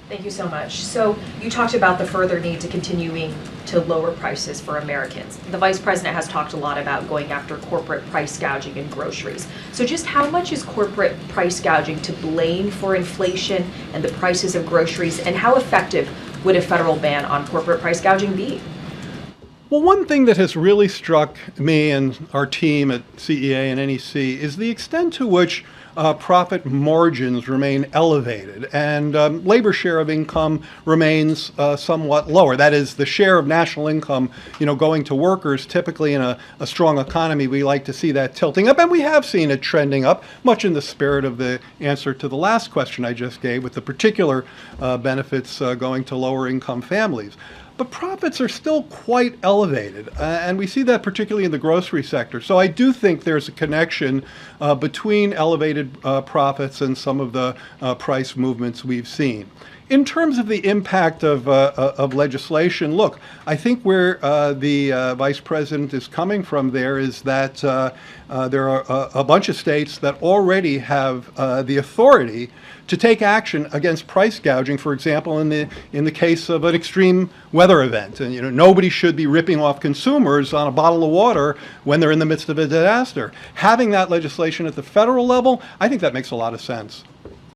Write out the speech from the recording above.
Thank you so much. So you talked about the further need to continuing to lower prices for Americans. The Vice President has talked a lot about going after corporate price gouging in groceries. So just how much is corporate price gouging to blame for inflation and the prices of groceries, and how effective would a federal ban on corporate price gouging be? Well, one thing that has really struck me and our team at CEA and NEC is the extent to which profit margins remain elevated and labor share of income remains somewhat lower. That is, the share of national income, going to workers. Typically in a strong economy, we like to see that tilting up, and we have seen it trending up, much in the spirit of the answer to the last question I just gave, with the particular benefits going to lower income families. But profits are still quite elevated, and we see that particularly in the grocery sector. So I do think there's a connection between elevated profits and some of the price movements we've seen. In terms of the impact of legislation, look, I think where the Vice President is coming from there is that there are a bunch of states that already have the authority to take action against price gouging, for example, in the case of an extreme weather event. And nobody should be ripping off consumers on a bottle of water when they're in the midst of a disaster. Having that legislation at the federal level, I think that makes a lot of sense.